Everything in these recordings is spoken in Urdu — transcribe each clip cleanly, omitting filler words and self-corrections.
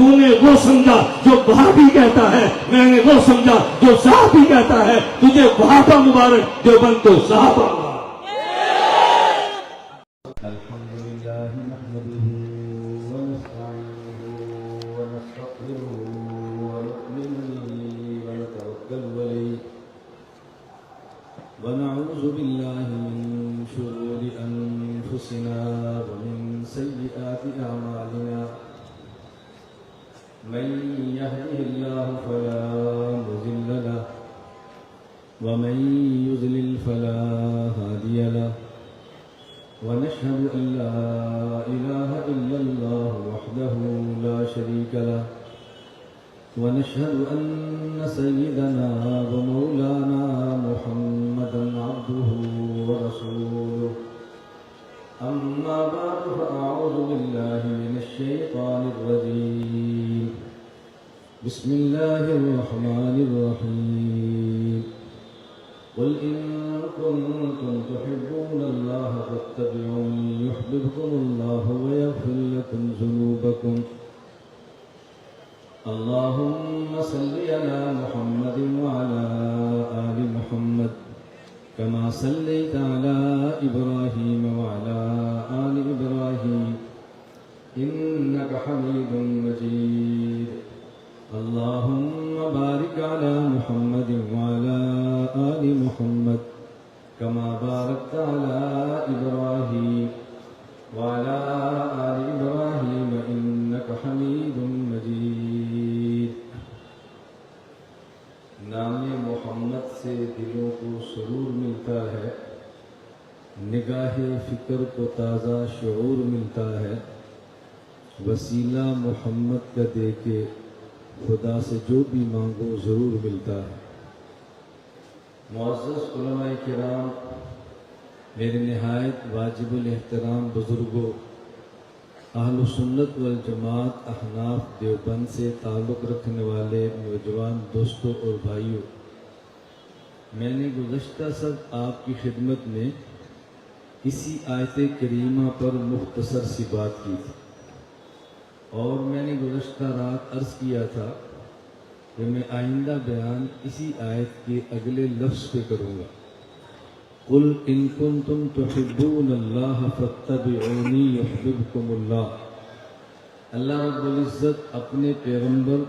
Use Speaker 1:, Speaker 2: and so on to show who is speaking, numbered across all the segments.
Speaker 1: تو نے وہ سمجھا جو بھابی کہتا ہے، میں نے وہ سمجھا جو صحابی کہتا ہے، تجھے بھابا مبارک جو بن تو صحابہ۔
Speaker 2: الحمد لله نحمده ونستعينه ونستغفره ونؤمن به ونتوكل عليه ونعوذ بالله من شرور أنفسنا ومن سيئات أعمالنا من يهده الله فلا مضل له ومن يضلل فلا هادي له ونشهد أن لا إله إلا الله وحده لا شريك له ونشهد أن سيدنا ومولانا محمدا عبده ورسوله أما بعد فأعوذ بالله من الشيطان الرجيم بسم الله الرحمن الرحيم قل إن كنتم تحبون الله فاتبعوني يحببكم الله ويغفر لكم ذنوبكم اللهم صل على محمد وعلى آل محمد كما صليت على إبراهيم وعلى آل إبراهيم إنك حميد مجيد اللهم بارك على محمد وعلى آل محمد كما باركت على إبراهيم وعلى آل إبراهيم إنك حميد مجيد نام محمد سے دلوں کو سرور ملتا ہے، نگاہ فکر کو تازہ شعور ملتا ہے، وسیلہ محمد کا دے کے خدا سے جو بھی مانگو ضرور ملتا ہے۔ معزز علماء کرام، میرے نہایت واجب الاحترام بزرگوں، اہل سنت والجماعت احناف دیوبند سے تعلق رکھنے والے نوجوان دوستوں اور بھائیوں، میں نے گزشتہ سب آپ کی خدمت میں اسی آیت کریمہ پر مختصر سی بات کی تھی، اور میں نے گزشتہ رات عرض کیا تھا کہ میں آئندہ بیان اسی آیت کے اگلے لفظ پہ کروں گا۔ قل ان کنتم تحبون اللہ فاتبعونی یحببکم اللہ۔ اللہ رب العزت اپنے پیغمبر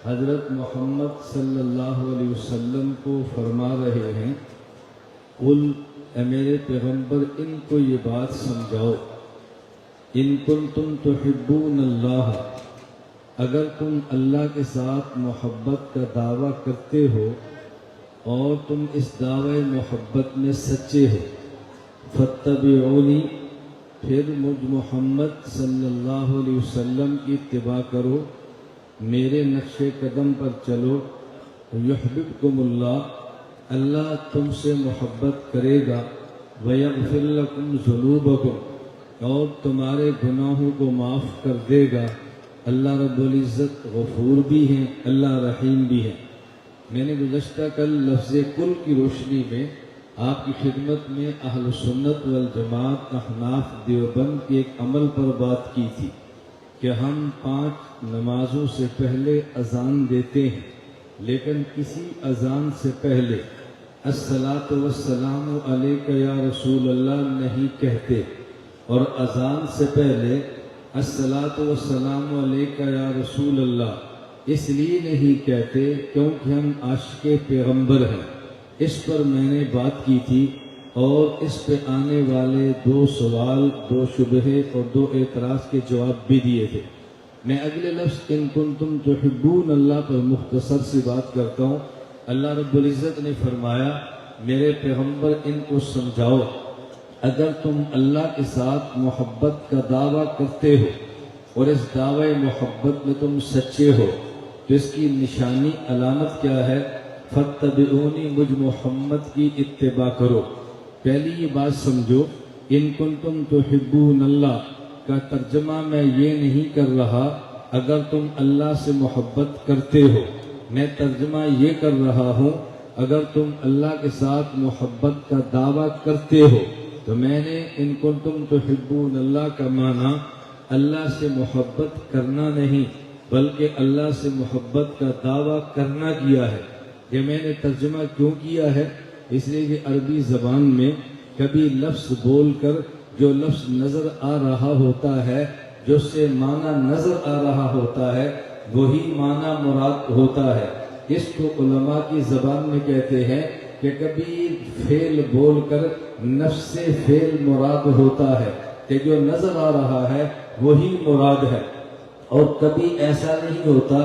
Speaker 2: حضرت محمد صلی اللہ علیہ وسلم کو فرما رہے ہیں، قل اے میرے پیغمبر ان کو یہ بات سمجھاؤ، ان کنتم تحبون اللہ، اگر تم اللہ کے ساتھ محبت کا دعویٰ کرتے ہو اور تم اس دعوی محبت میں سچے ہو، فاتبعونی، پھر مجھ محمد صلی اللہ علیہ وسلم کی اتباع کرو، میرے نقش قدم پر چلو، یحببکم اللہ، اللہ تم سے محبت کرے گا، ویغفر لکم ذنوبکم، اور تمہارے گناہوں کو معاف کر دے گا۔ اللہ رب العزت غفور بھی ہیں، اللہ رحیم بھی ہیں۔ میں نے گزشتہ کل لفظ کل کی روشنی میں آپ کی خدمت میں اہل سنت والجماعت احناف دیوبند کے ایک عمل پر بات کی تھی کہ ہم 5 نمازوں سے پہلے اذان دیتے ہیں، لیکن کسی اذان سے پہلے الصلاۃ والسلام علیک یا رسول اللہ نہیں کہتے، اور اذان سے پہلے الصلاۃ والسلام علیک یا رسول اللہ اس لیے نہیں کہتے کیونکہ ہم عاشق پیغمبر ہیں۔ اس پر میں نے بات کی تھی، اور اس پہ آنے والے 2 سوال، 2 شبہے اور 2 اعتراض کے جواب بھی دیے تھے۔ میں اگلے لفظ ان کنتم تحبون اللہ پر مختصر سی بات کرتا ہوں۔ اللہ رب العزت نے فرمایا میرے پیغمبر ان کو سمجھاؤ، اگر تم اللہ کے ساتھ محبت کا دعویٰ کرتے ہو اور اس دعوی محبت میں تم سچے ہو تو اس کی نشانی علامت کیا ہے؟ فاتبعونی، مجھ محمد کی اتباع کرو۔ پہلی یہ بات سمجھو، ان کنتم تحبون اللہ کا ترجمہ میں یہ نہیں کر رہا اگر تم اللہ سے محبت کرتے ہو، میں ترجمہ یہ کر رہا ہوں اگر تم اللہ کے ساتھ محبت کا دعویٰ کرتے ہو تو میں نے ان کنتم تحبون اللہ کا معنی اللہ سے محبت کرنا نہیں بلکہ اللہ سے محبت کا دعویٰ کرنا کیا ہے۔ یہ میں نے ترجمہ کیوں کیا ہے؟ اس لیے کہ عربی زبان میں کبھی لفظ بول کر جو لفظ نظر آ رہا ہوتا ہے، جو سے معنی نظر آ رہا ہوتا ہے، وہی معنی مراد ہوتا ہے۔ اس کو علماء کی زبان میں کہتے ہیں کہ کبھی فعل بول کر نفس سے فعل مراد ہوتا ہے کہ جو نظر آ رہا ہے وہی مراد ہے، اور کبھی ایسا نہیں ہوتا،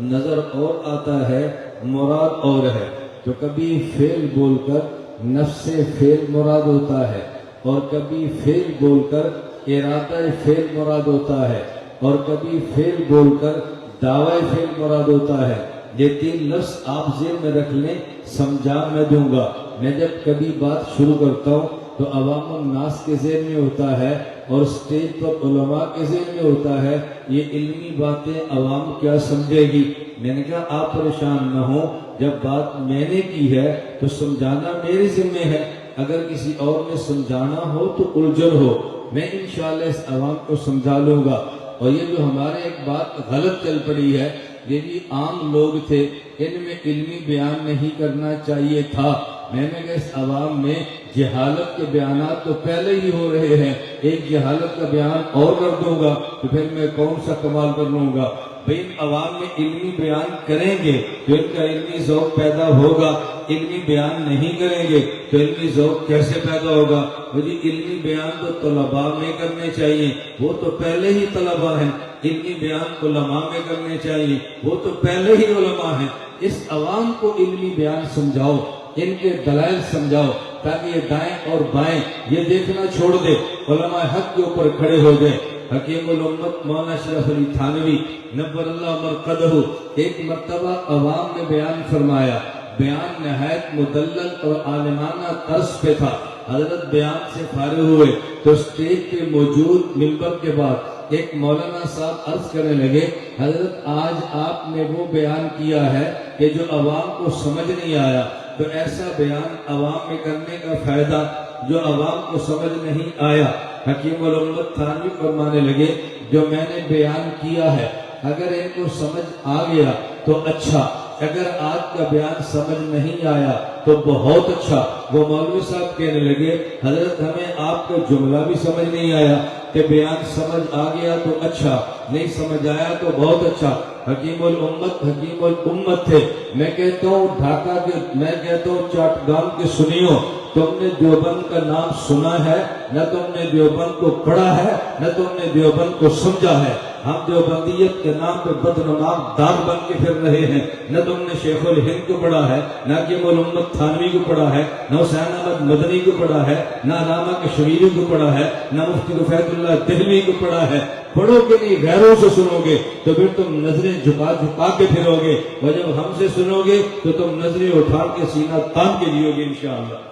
Speaker 2: نظر اور آتا ہے مراد اور ہے۔ تو کبھی فعل بول کر نفس سے فعل مراد ہوتا ہے، اور کبھی فعل بول کر ارادہ فعل مراد ہوتا ہے، اور کبھی فعل بول کر دعوی فعل مراد ہوتا ہے۔ یہ تین لفظ آپ ذہن میں رکھ لیں، سمجھا میں دوں گا۔ میں جب کبھی بات شروع کرتا ہوں تو عوام الناس کے ذہن میں ہوتا ہے اور اسٹیج پر علماء کے ذہن میں ہوتا ہے یہ علمی باتیں عوام کیا سمجھے گی۔ میں نے کہا آپ پریشان نہ ہوں، جب بات میں نے کی ہے تو سمجھانا میرے ذمہ ہے، اگر کسی اور نے سمجھانا ہو تو الجھن ہو، میں انشاءاللہ اس عوام کو سمجھا لوں گا۔ اور یہ جو ہمارے ایک بات غلط چل پڑی ہے، یہ بھی عام لوگ تھے، ان میں علمی بیان نہیں کرنا چاہیے تھا۔ میں نے کہا اس عوام میں جہالت کے بیانات تو پہلے ہی ہو رہے ہیں، ایک جہالت کا بیان اور کر دوں گا تو پھر میں کون سا کمال کر لوں گا۔ بھئی ان عوام میں علمی بیان کریں گے تو ان کا علمی ذوق پیدا ہوگا، علمی بیان نہیں کریں گے تو علمی ذوق کیسے پیدا ہوگا؟ مجھے علمی بیان تو طلباء میں کرنے چاہیے، وہ تو پہلے ہی طلباء ہیں۔ علمی بیان علماء میں کرنے چاہیے، وہ تو پہلے ہی علماء ہیں۔ اس عوام کو علمی بیان سمجھاؤ، ان کے دلائل سمجھاؤ، تاکہ یہ دائیں اور بائیں یہ دیکھنا چھوڑ دے، علماء حق کے اوپر کھڑے ہو جائیں۔ حکیم الامت مولانا اشرف علی تھانوی نور اللہ مرقدہ ایک مرتبہ عوام میں بیان فرمایا، بیان نہایت مدلل اور عالمانہ طرز پہ تھا۔ حضرت بیان سے فارغ ہوئے تو اسٹیج پہ موجود منبر کے بعد ایک مولانا صاحب عرض کرنے لگے، حضرت آج آپ نے وہ بیان کیا ہے کہ جو عوام کو سمجھ نہیں آیا، تو ایسا بیان عوام میں کرنے کا فائدہ جو عوام کو سمجھ نہیں آیا۔ حکیم الامت تھانوی فرمانے لگے، جو میں نے بیان کیا ہے اگر ان کو سمجھ آ گیا تو اچھا، اگر آج کا بیان سمجھ نہیں آیا تو بہت اچھا۔ وہ مولوی صاحب کہنے لگے، حضرت ہمیں آپ کا جملہ بھی سمجھ نہیں آیا کہ بیان سمجھ آ گیا تو اچھا، نہیں سمجھ آیا تو بہت اچھا۔ حکیم الامت تھے۔ میں کہتا ہوں ڈھاکہ کے، میں کہتا ہوں چاٹگام کے سنیو، تم نے دیوبند کا نام سنا ہے، نہ تم نے دیوبند کو پڑھا ہے، نہ تم نے دیوبند کو سمجھا ہے۔ ہم دیوبندیت کے نام پہ بدنام دار بن کے پھر رہے ہیں، نہ تم نے شیخ الہند کو پڑھا ہے، نہ حکیم الامت تھانوی کو پڑھا ہے، نہ حسین احمد مدنی کو پڑھا ہے، نہ علامہ کشمیری کو پڑھا ہے، نہ مفتی رفیع اللہ دہلوی کو پڑھا ہے۔ پڑھو گے نہیں، غیروں سے سنو گے تو پھر تم نظریں جھکا جھکا کے پھرو گے، اور جب ہم سے سنو گے تو تم نظریں اٹھا کے سینہ تان کے جیو گے انشاءاللہ۔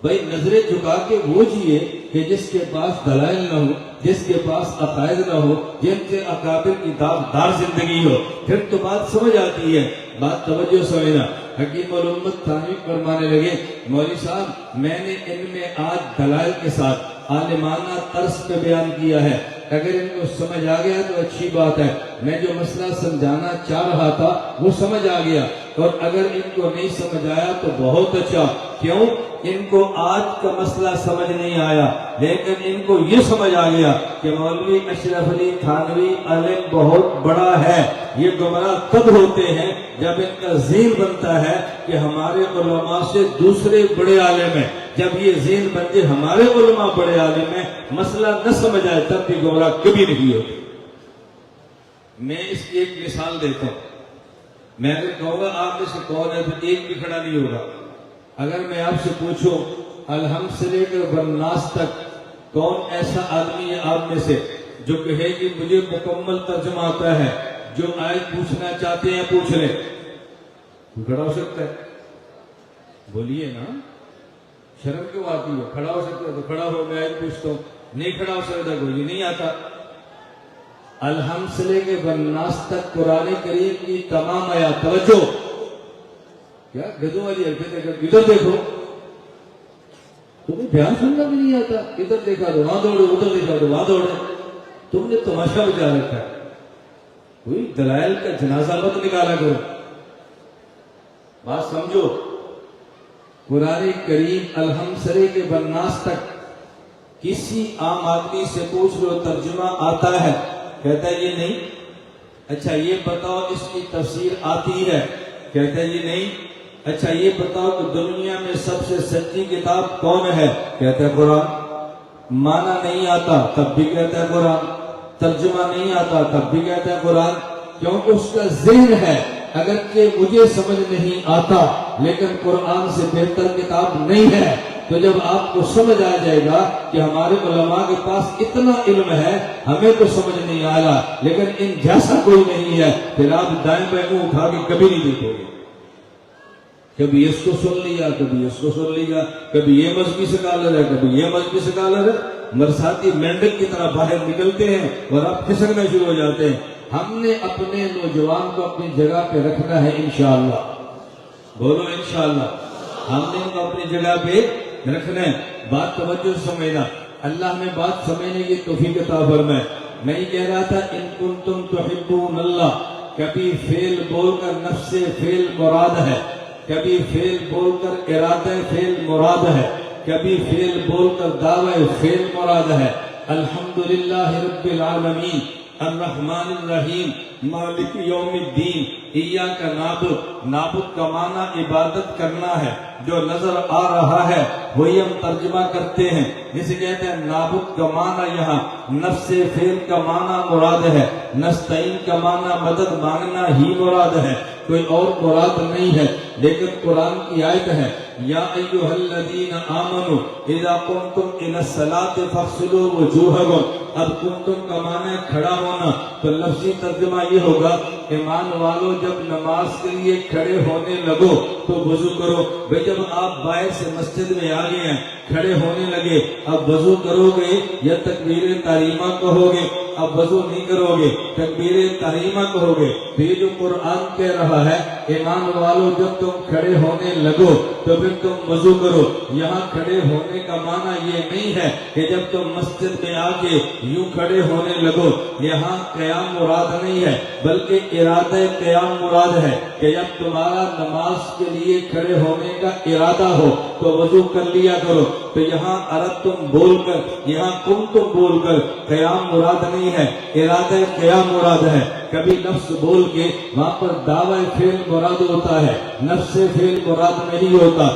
Speaker 2: بھائی نظریں جھکا کے وہ جیے کہ جس کے پاس دلائل نہ ہو، جس کے پاس عقائد نہ ہو، جن سے اکابر کی دار زندگی ہو، پھر تو بات سمجھ آتی ہے۔ بات توجہ سمجھنا۔ حکیم الامت تھانوی فرمانے لگے، مولوی صاحب میں نے ان میں آج دلائل کے ساتھ عالمانہ طرز پہ بیان کیا ہے، اگر ان کو سمجھ آ گیا تو اچھی بات ہے، میں جو مسئلہ سمجھانا چاہ رہا تھا وہ سمجھ آ گیا، اور اگر ان کو نہیں سمجھ آیا تو بہت اچھا۔ کیوں؟ ان کو آج کا مسئلہ سمجھ نہیں آیا، لیکن ان کو یہ سمجھ آ گیا کہ مولوی اشرف علی تھانوی عالم بہت بڑا ہے۔ یہ گمراہ تب ہوتے ہیں جب ان کا ذہن بنتا ہے کہ ہمارے علماء سے دوسرے بڑے عالم ہیں۔ جب یہ ذہن بن جائے ہمارے علماء بڑے عالم ہیں، مسئلہ نہ سمجھ آئے تب بھی گمراہ کبھی نہیں ہوتے۔ میں اس کی ایک مثال دیتا ہوں۔ میں اگر کہوں گا آپ میں سے کون ہے تو ایک بھی کھڑا نہیں ہوگا۔ اگر میں آپ سے پوچھوں الحمد سے لے کر والناس تک کون ایسا آدمی ہے آپ میں سے جو کہے کہ مجھے مکمل ترجمہ آتا ہے، جو آیت پوچھنا چاہتے ہیں پوچھ لیں؟ کھڑا ہو سکتا ہے؟ بولیے نا، شرم کیوں آتی ہے؟ کھڑا ہو سکتا ہے تو کھڑا ہو، میں آیت پوچھتا ہوں۔ نہیں کھڑا ہو سکتا کوئی نہیں آتا۔ الحمد سے لے کے والناس تک قرآن کریم کی تمام آیات، توجہ کیا گدوں والی حرکت ہے، ادھر دیکھو، تمہیں بیان سننا بھی نہیں آتا، ادھر دیکھا تو وہاں دوڑے، ادھر دیکھا تو وہاں دوڑے، تم نے تماشا بجا رکھا ہے۔ کوئی دلائل کا جنازہ مت نکالا کرو. بات سمجھو. قرآن کریم الحمسرے کے بالناس تک کسی عام آدمی سے پوچھ لو ترجمہ آتا ہے، کہتا ہے یہ نہیں. اچھا یہ بتاؤ اس کی تفسیر آتی ہے، کہتا ہے یہ نہیں. اچھا یہ بتاؤ کہ دنیا میں سب سے سچی کتاب کون ہے، کہتا ہے قرآن. معنی نہیں آتا تب بھی کہتا ہے قرآن، ترجمہ نہیں آتا تب بھی کہتا ہے قرآن. کیونکہ اس کا ذہن ہے اگرچہ مجھے سمجھ نہیں آتا لیکن قرآن سے بہتر کتاب نہیں ہے. تو جب آپ کو سمجھ آ جائے گا کہ ہمارے علماء کے پاس اتنا علم ہے، ہمیں تو سمجھ نہیں آیا لیکن ان جیسا کوئی نہیں ہے، پھر آپ دائیں بائیں منہ اٹھا کے کبھی نہیں دیکھو گے. کبھی اس کو سن لیا، کبھی اس کو سن لیا، کبھی یہ مذہبی سکالر ہے، کبھی یہ مذہبی سکالر ہے. برساتی مینڈک کی طرح باہر نکلتے ہیں اور آپ کھسکنا شروع ہو جاتے ہیں. ہم نے اپنے نوجوان کو اپنی جگہ پہ رکھنا ہے انشاءاللہ. بولو انشاءاللہ. ہم نے ان کو اپنی جگہ پہ رکھنا ہے. بات توجہ سمجھنا. اللہ نے بات سمجھنے کی توفیق عطا فرمائے. میں یہ کہہ رہا تھا ان کنتم تحبون اللہ. کبھی فعل بول کر نفس فعل مراد ہے، کبھی فعل بول کر ارادہ فعل مراد ہے، کبھی فعل بول کر دعوی فعل مراد ہے. الحمدللہ رب العالمین الرحمن الرحیم مالک یوم الدین. ایاک نعبد، نعبد کا معنی عبادت کرنا ہے. جو نظر آ رہا ہے وہی ہم ترجمہ کرتے ہیں. جسے کہتے ہیں نعبد کا معنی یہاں نفس فعل کا معنی مراد ہے، نستعین کا معنی مدد مانگنا ہی مراد ہے، کوئی اور مراد نہیں ہے. لیکن قرآن کی آیت ہے یا ایھا الذین آمنوا اذا قمتم الی الصلاۃ فاغسلوا وجوہکم. اب قمتم کا معنی کھڑا ہونا، تو لفظی ترجمہ یہ ہوگا ایمان والو جب نماز کے لیے کھڑے ہونے لگو تو وضو کرو. بھئی جب آپ باہر سے مسجد میں آ گئے ہیں، کھڑے ہونے لگے، اب وضو کرو گے یا تکبیر تحریمہ کہو گے؟ اب وضو نہیں کرو گے، تکبیر تحریمہ کہو گے. تو یہ جو قرآن کہہ رہا ہے ایمان والو جب تم کھڑے ہونے لگو تو پھر تم وضو کرو. یہاں کھڑے ہونے کا معنی یہ نہیں ہے کہ جب تم مسجد میں آ کے یوں کھڑے ہونے لگو. یہاں قیام مراد نہیں ہے بلکہ ارادہ قیام مراد ہے کہ جب تمہارا نماز کے لیے کھڑے ہونے کا ارادہ ہو تو وضو کر لیا کرو. تو یہاں ارادتم بول کر، یہاں کنتم بول کر قیام مراد نہیں ہے، ارادہ قیام مراد ہے. کبھی لفظ بول کے وہاں پر دعوی فعل مراد ہوتا ہے، نفس فعل مراد نہیں ہوتا.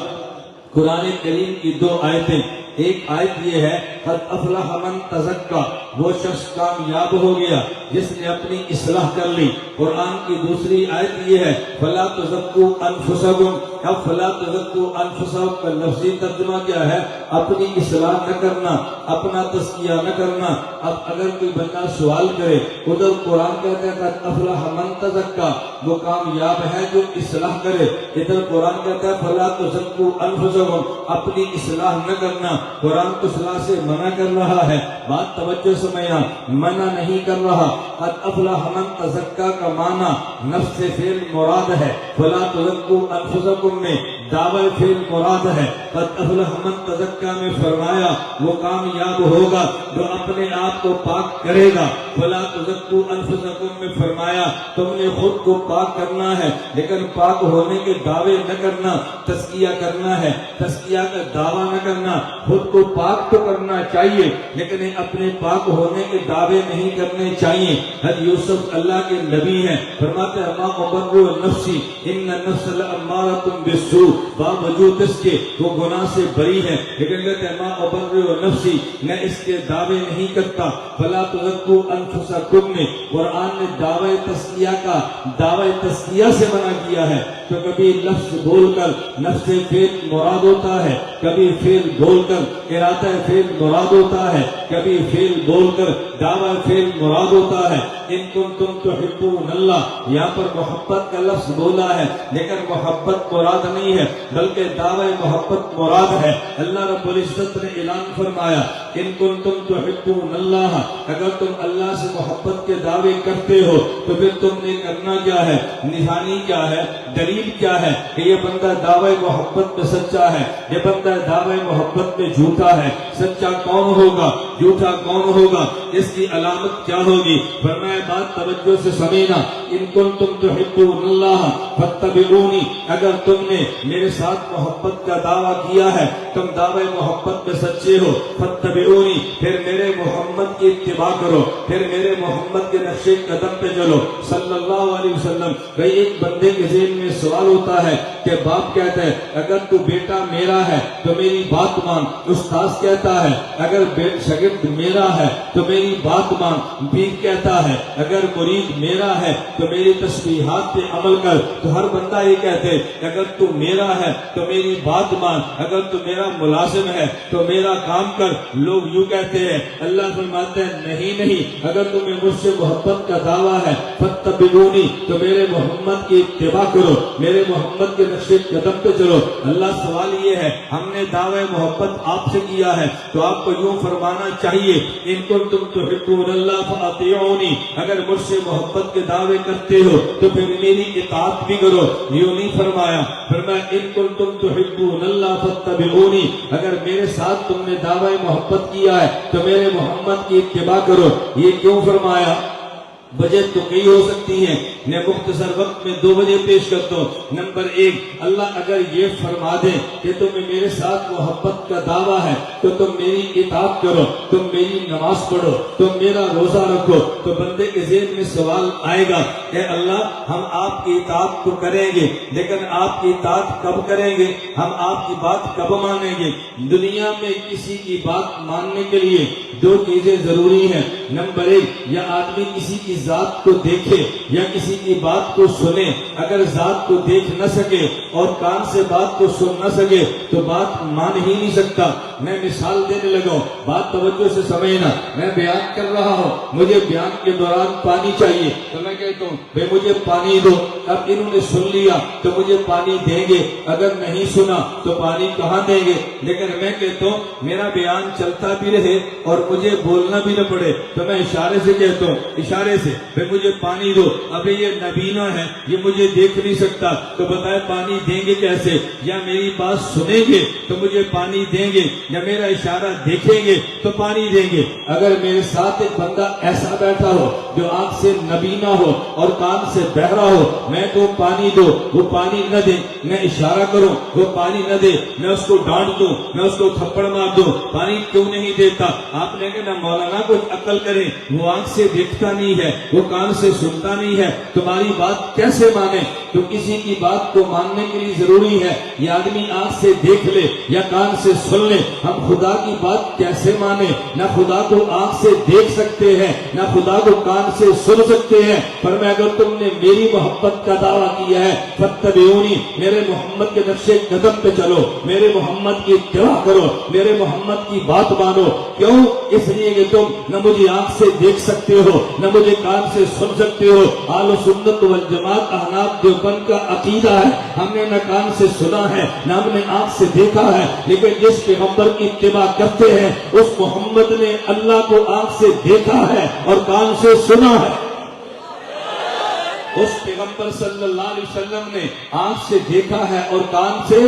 Speaker 2: قرآن کریم کی دو آیتیں، ایک آیت یہ ہے قد افلح من تزکا، وہ شخص کامیاب ہو گیا جس نے اپنی اصلاح کر لی. قرآن کی دوسری آیت یہ ہے فلا تزکوا انفسکم. اب فلا تزکوا انفسکم کا لفظی ترجمہ کیا ہے؟ اپنی اصلاح نہ کرنا، اپنا تزکیہ نہ کرنا. اب اگر کوئی بندہ سوال کرے، ادھر قرآن کہتا ہے قد افلح من تزکا، وہ کامیاب ہے جو اصلاح کرے. ادھر قرآن کہتا ہے فلا تزکوا انفسکم، اپنی اصلاح نہ کرنا. قرآن کو اصلاح سے منع کر رہا ہے. بات توجہ سمجھنا، منع نہیں کر رہا. قد افلح من تزکا کا معنی نفس فعل مراد ہے، فلا تزکوا انفسکم میں دعوی فعل مراد ہے. قد افلح من تزکا میں فرمایا وہ کامیاب ہوگا جو اپنے آپ کو پاک کرے گا. فلا تزکوا انفسکم میں فرمایا تم نے خود کو پاک کرنا ہے لیکن پاک ہونے کے دعوے نہ کرنا، تزکیہ کرنا ہے، تزکیہ کا دعویٰ نہ کرنا. خود کو پاک تو کرنا چاہیے لیکن اپنے پاک ہونے کے دعوے نہیں کرنے چاہیے. حضرت یوسف اللہ کے نبی ہیں، فرماتے ہیں ما ابرئ نفسی ان النفس لامارۃ بالسوء، باوجود اس کے وہ گناہ سے بری ہے لیکن کہتے ہیں ما ابرئ نفسی، میں اس کے دعوے نہیں کرتا. فلا تزکوا انفسکم میں قرآن نے دعوی تزکیہ کا دعوی تزکیہ سے منع کیا ہے. تو کبھی لفظ بول کر نفس فعل مراد ہوتا ہے، کبھی فعل بول کر ارادہ فعل مراد ہوتا ہے، کبھی فعل بول کر دعوی فعل مراد ہوتا ہے. ان کنتم تحبون اللہ، یہاں پر محبت کا لفظ بولا ہے لیکن محبت مراد نہیں ہے بلکہ دعوی محبت مراد ہے. اللہ رب العزت نے اعلان فرمایا
Speaker 1: ان کنتم تحبون اللہ، اگر تم اللہ سے محبت کے دعوے کرتے ہو تو پھر تم نے کرنا کیا ہے، نشانی کیا ہے، دلیل کیا ہے کہ یہ بندہ دعوے محبت میں سچا ہے، یہ بندہ دعوے محبت میں جھوٹا ہے۔ سچا کون ہوگا، جھوٹا کون ہوگا، اس کی علامت کیا ہوگی؟ فرمایا بات توجہ سے سمجھنا، ان کنتم تحبون اللہ فاتبعونی، اگر تم نے میرے ساتھ محبت کا دعویٰ کیا ہے، تم دعوے محبت میں سچے ہو، فاتبعونی، پھر میرے محمد کی اتباع کرو، پھر میرے محمد کے نقش قدم پہ چلو صلی اللہ علیہ وسلم۔ بھئی ایک بندے کے ذہن میں سوال ہوتا ہے کہ باپ کہتا ہے اگر تو بیٹا میرا ہے تو میری بات مان، استاذ کہتا ہے اگر شاگرد میرا ہے تو میری بات مان، پیر کہتا ہے اگر مرید میرا ہے تو میری تسبیحات پہ عمل کر۔ تو ہر بندہ یہ کہتے اگر تو میرا ہے تو میری بات مان، اگر تو میرا ملازم ہے تو میرا کام کر۔ لوگ یوں کہتے ہیں، اللہ فرماتے ہیں نہیں نہیں، اگر تمہیں مجھ سے محبت کا دعویٰ ہے فاتبعونی، تو میرے محمد کی اتباع کرو، میرے محمد کے نقش قدم پہ چلو۔ اللہ سوال یہ ہے، ہم نے دعوی محبت آپ سے کیا ہے تو آپ کو یوں فرمانا چاہیے ان کنتم تحبون اللہ فاطیعونی، اگر مجھ سے محبت کے دعوے کرتے ہو تو پھر میری اطاعت بھی کرو۔ یوں نہیں فرمایا، فرمایا ان کنتم تحبون اللہ فاتبعونی، اگر میرے ساتھ تم نے دعوی محبت کیا ہے تو میرے محمد کی اتباع کرو۔ یہ کیوں فرمایا؟ وجہ تو کئی ہو سکتی ہیں، میں مختصر وقت میں 2 وجہ پیش کرتا ہوں۔ نمبر 1، اللہ اگر یہ فرما دے کہ تمہیں میرے ساتھ محبت کا دعویٰ ہے تو تم میری اطاعت کرو، تم میری نماز پڑھو، تم میرا روزہ رکھو، تو بندے کے ذہن میں سوال آئے گا کہ اللہ ہم آپ کی اطاعت تو کریں گے، لیکن آپ کی اطاعت کب کریں گے، ہم آپ کی بات کب مانیں گے؟ دنیا میں کسی کی بات ماننے کے لیے 2 چیزیں ضروری ہیں۔ نمبر 1، یا آدمی کسی کی ذات کو دیکھے یا کسی کی بات کو سنے، اگر ذات کو دیکھ نہ سکے اور کان سے بات کو سن نہ سکے تو بات مان ہی نہیں سکتا۔ میں مثال دینے لگا ہوں، بات توجہ سے سمجھنا، میں بیان کر رہا ہوں، مجھے بیان کے دوران پانی چاہیے تو میں کہتا ہوں بھئی مجھے پانی دو، اب انہوں نے سن لیا تو مجھے پانی دیں گے، اگر نہیں سنا تو پانی کہاں دیں گے؟ لیکن میں کہتا ہوں میرا بیان چلتا بھی رہے اور مجھے بولنا بھی نہ پڑے تو میں اشارے سے کہتا ہوں، اشارے سے بھئی مجھے پانی دو۔ ابھی یہ نبینا ہے، یہ مجھے دیکھ نہیں سکتا، تو بتائے پانی دیں گے کیسے؟ یا میری بات سنیں گے تو مجھے پانی دیں گے، یا میرا اشارہ دیکھیں گے تو پانی دیں گے۔ اگر میرے ساتھ ایک بندہ ایسا بیٹھا ہو جو آنکھ سے نبینا ہو اور کان سے بہرا ہو، میں تو پانی دو، وہ پانی نہ دے، میں اشارہ کروں وہ پانی نہ دے، میں اس کو ڈانٹ دوں، میں اس کو تھپڑ مار دوں، پانی کیوں نہیں دیتا؟ آپ نے کہا مولانا کچھ عقل کریں، وہ آنکھ سے دیکھتا نہیں ہے، وہ کان سے سنتا نہیں ہے، تمہاری بات کیسے مانے؟ تو کسی کی بات کو ماننے کے لیے ضروری ہے یہ آدمی آنکھ سے دیکھ لے یا کان سے سن لے۔ ہم خدا کی بات کیسے مانے؟ نہ خدا کو آنکھ سے دیکھ سکتے ہیں، نہ خدا کو کان سے سن سکتے ہیں۔ فرمایا اگر تم نے میری محبت کا دعویٰ کیا ہے فاتبعونی، میرے محمد کے نقش قدم پہ چلو، میرے محمد کی اتباع کرو، میرے محمد کی بات مانو۔ کیوں؟ اس لیے کہ تم نہ مجھے آنکھ سے دیکھ سکتے ہو، نہ مجھے کان سے سن سکتے ہو۔ اہل سنت والجماعت احناف دیوبند کا عقیدہ ہے، ہم نے نہ کان سے سنا ہے نہ ہم نے آنکھ سے دیکھا ہے، لیکن جس پیغمبر کی اتباع کرتے ہیں اس محمد نے اللہ کو آنکھ سے دیکھا ہے اور کان سے سنا ہے۔ اس پیغمبر صلی اللہ علیہ وسلم نے آنکھ سے دیکھا ہے اور کان سے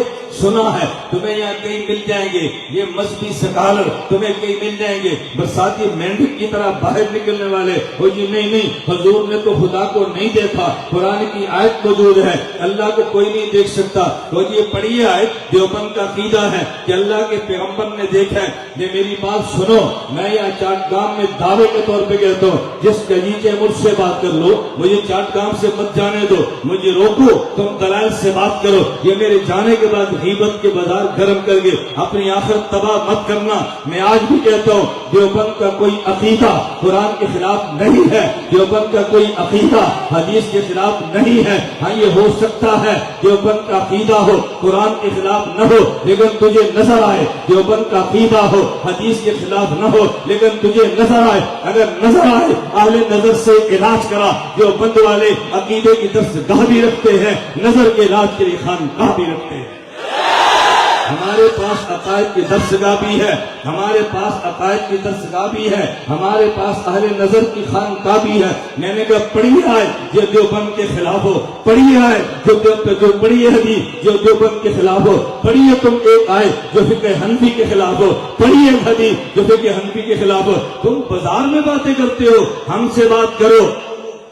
Speaker 1: سنا ہے۔ تمہیں یہاں کہیں مل جائیں گے یہ مذہبی سکالر، تمہیں کہیں مل جائیں گے برساتی مینڈک کی طرح باہر نکلنے والے، وہ جی نہیں حضور نے تو خدا کو نہیں دیکھا، قرآن کی آیت موجود ہے اللہ کو کوئی نہیں دیکھ سکتا۔ وہ جی پڑھیے آیت، دیوبند کا عقیدہ ہے کہ اللہ کے پیغمبر نے دیکھا ہے۔ یہ میری بات سنو، میں یہاں چاٹگام میں دعوے کے طور پہ کہتا ہوں جس کجیچے مجھ سے بات کر لو، مجھے چاٹگام سے مت جانے دو، مجھے روکو، تم دلائل سے بات کرو۔ یہ میرے جانے کے بعد غیبت کے بازار گرم کر کے اپنی آخرت تباہ مت کرنا۔ میں آج بھی کہتا ہوں دیوبند کا کوئی عقیدہ قرآن کے خلاف نہیں ہے، دیوبند کا کوئی عقیدہ حدیث کے خلاف نہیں ہے۔ ہاں یہ ہو سکتا ہے دیوبند کا عقیدہ ہو قرآن کے خلاف نہ ہو لیکن تجھے نظر آئے، دیوبند کا عقیدہ ہو حدیث کے خلاف نہ ہو لیکن تجھے نظر آئے۔ اگر نظر آئے اہل نظر سے علاج کرا، دیوبند والے عقیدے کی درس گاہ بھی رکھتے ہیں، نظر کے علاج کے لیے خانقاہ بھی رکھتے ہیں۔ ہمارے پاس عقائد کی درسگاہ بھی ہے، ہمارے پاس عقائد کی درسگاہ بھی ہے، ہمارے پاس اہل نظر کی خانقاہ بھی ہے۔ میں نے کہا پڑھی آئے جو دیوبند کے خلاف ہو، پڑھی آئے جو پڑھی حدیث جو دیوبند کے خلاف ہو، پڑھیے تم ایک آئے جو فقہ حنفی کے خلاف ہو، پڑھیے حدیث جو فقہ حنفی کے خلاف ہو۔ تم بازار میں باتیں کرتے ہو، ہم سے بات کرو،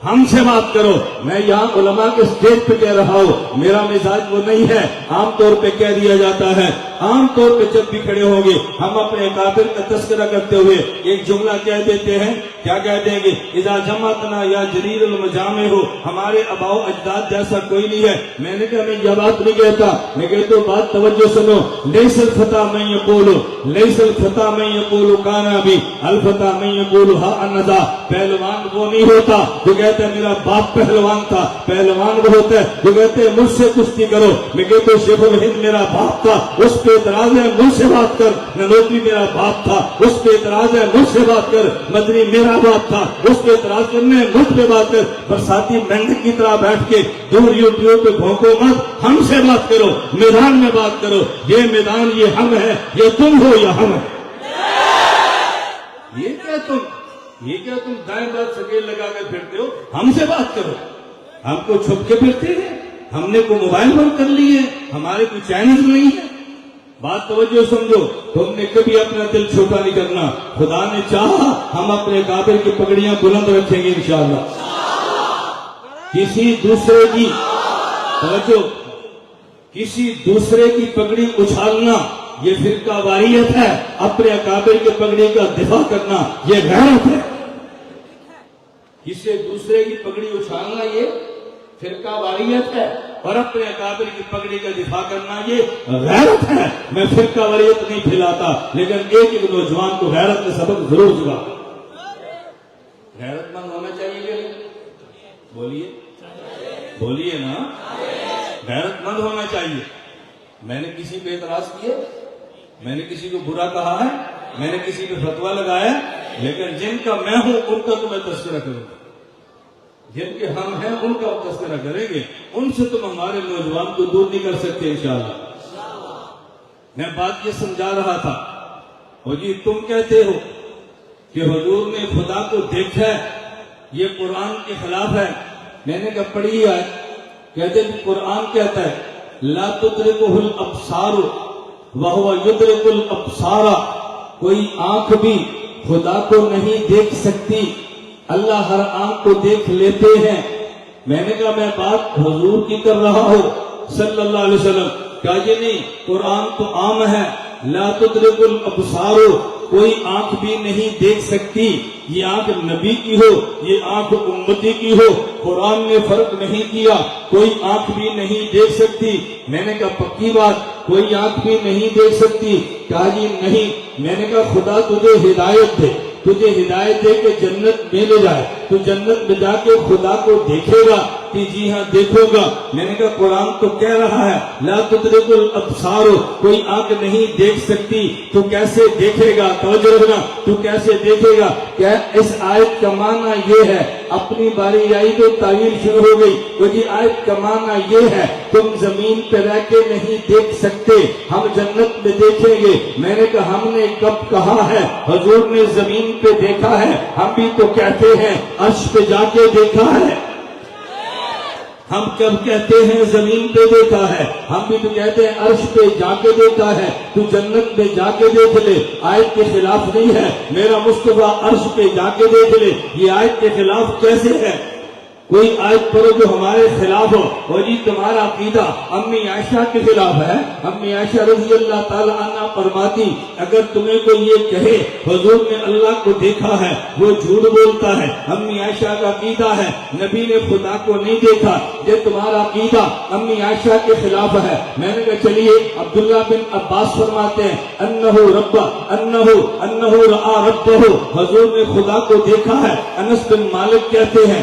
Speaker 1: ہم سے بات کرو۔ میں یہاں علماء کے سٹیج پہ کہہ رہا ہوں، میرا مزاج وہ نہیں ہے عام طور پہ کہہ دیا جاتا ہے۔ عام طور پہ جب بھی کھڑے ہوں گے ہم اپنے اکابر کا تذکرہ کرتے ہوئے ایک جملہ کہہ دیتے ہیں، کیا کہہ دیں گے؟ اذا جمعتنا یا جلیل المجامع ہو، ہمارے آباء و اجداد جیسا کوئی نہیں ہے۔ میں نے کہا میں یہ بات نہیں کہتا، میں کہتا ہوں بات توجہ سنو۔ لیس الفتى من یقول، لیس الفتى من یقول کان ابی، الفتى من یقول ها انذا۔ پہلوان وہ نہیں ہوتا جو کہتا ہے میرا باپ پہلوان تھا، پہلوان وہ ہوتا ہے جو کہتے ہیں مجھ سے کشتی کرو۔ میں کہتا ہوں شیخ الہند میرا باپ تھا، اس پہ اعتراض ہے مجھ سے بات کر۔ ننوتوی میرا باپ تھا، اس پہ اعتراض ہے مجھ سے بات کر۔ مدنی میرا باپ تھا، اس پہ اعتراض کرنے مجھ پہ بات کر۔ برساتی مینڈک کی طرح بیٹھ کے دور یوٹیوب پہ بھونکو مت، ہم سے بات کرو، میدان میں بات کرو۔ یہ میدان یہ ہم ہے، یہ تم ہو یا ہم ہے۔ یہ کیا تم دائیں بائیں سکیل لگا کر پھرتے ہو؟ ہم سے بات کرو۔ ہم کو چھپ کے پھرتے ہیں، ہم نے کوئی موبائل بند کر لی ہے، ہمارے کوئی چینل نہیں ہے۔ بات توجہ سمجھو، تم نے کبھی اپنا دل چھوٹا نہیں کرنا۔ خدا نے چاہا ہم اپنے کابر کی پگڑیاں بلند رکھیں گے انشاءاللہ۔ کسی دوسرے کی توجہ، کسی دوسرے کی پگڑی اچھالنا یہ فرقہ واریت ہے، اپنے اکابر کی پگڑی کا دفاع کرنا یہ غیرت ہے۔ کسی دوسرے کی پگڑی اچھالنا یہ فرقہ واریت ہے اور اپنے اکابر کی پگڑی کا دفاع کرنا یہ غیرت ہے۔ میں فرقہ واریت نہیں پھیلاتا، لیکن ایک نوجوان کو غیرت کا سبق ضرور سکھاتا۔ غیرت مند ہونا چاہیے کہ نہیں؟ بولیے بولیے نا، غیرت مند ہونا چاہیے۔ میں نے کسی پہ اعتراض کیے، میں نے کسی کو برا کہا ہے، میں نے کسی پہ فتویٰ لگایا، لیکن جن کا میں ہوں ان کا تو میں تذکرہ کروں گا، جن کے ہم ہیں ان کا تذکرہ کریں گے۔ ان سے تم ہمارے نوجوان کو دور نہیں کر سکتے انشاءاللہ۔ میں بات یہ سمجھا رہا تھا، اور جی تم کہتے ہو کہ حضور نے خدا کو دیکھا ہے، یہ قرآن کے خلاف ہے۔ میں نے کہا پڑھی ہے، کہتے ہیں قرآن کہتا ہے لا تدرکہ الابصار وہو یدرک الابصار، کوئی آنکھ بھی خدا کو نہیں دیکھ سکتی، اللہ ہر آنکھ کو دیکھ لیتے ہیں۔ میں نے کہا میں بات حضور کی کر رہا ہوں صلی اللہ علیہ وسلم، کہا یہ نہیں، قرآن تو عام ہے، لا تدرک الابصار، کوئی آنکھ بھی نہیں دیکھ سکتی۔ یہ آنکھ نبی کی ہو، یہ آنکھ امتی کی ہو، قرآن نے فرق نہیں کیا، کوئی آنکھ بھی نہیں دیکھ سکتی۔ میں نے کہا پکی بات، کوئی آنکھ بھی نہیں دیکھ سکتی؟ کہا جی نہیں۔ میں نے کہا خدا تجھے ہدایت دے، تجھے ہدایت دے کہ جنت میں لے جائے، تو جنت میں جا کے خدا کو دیکھے گا کہ جی ہاں دیکھو گا۔ میں نے کہا قرآن تو کہہ رہا ہے لا تدرک الابصار، کوئی آنکھ نہیں دیکھ سکتی، تو کیسے دیکھے گا؟ توجہ رکھنا، تو کیسے دیکھے گا؟ کیا اس آیت کا معنی یہ ہے؟ اپنی باری آئی تو تعویل شروع ہو گئی، وہ جی آیت کا معنی یہ ہے تم زمین پہ رہ کے نہیں دیکھ سکتے، ہم جنت میں دیکھیں گے۔ میں نے کہا ہم نے کب کہا ہے حضور نے زمین پہ دیکھا ہے؟ ہم بھی تو کہتے ہیں عرش پہ جا کے دیکھا ہے۔ ہم کب کہتے ہیں زمین پہ دیکھا ہے؟ ہم بھی تو کہتے ہیں عرش پہ جا کے دیکھا ہے۔ تو جنت میں جا کے دیکھ لے، آیت کے خلاف نہیں ہے۔ میرا مصطفیٰ عرش پہ جا کے دیکھ لے، یہ آیت کے خلاف کیسے ہے؟ کوئی آیت پڑھو جو ہمارے خلاف ہو، اور جی تمہارا عقیدہ امی عائشہ کے خلاف ہے۔ امی عائشہ رضی اللہ تعالی عنہ فرماتی اگر تمہیں کوئی یہ کہے حضور نے اللہ کو دیکھا ہے وہ جھوٹ بولتا ہے۔ امی عائشہ کا عقیدہ ہے نبی نے خدا کو نہیں دیکھا، یہ تمہارا عقیدہ امی عائشہ کے خلاف ہے۔ میں نے کہا چلیے، عبداللہ بن عباس فرماتے ہیں انہ رآ ربہ، حضور نے خدا کو دیکھا ہے۔ انس بن مالک کہتے ہیں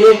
Speaker 1: 1,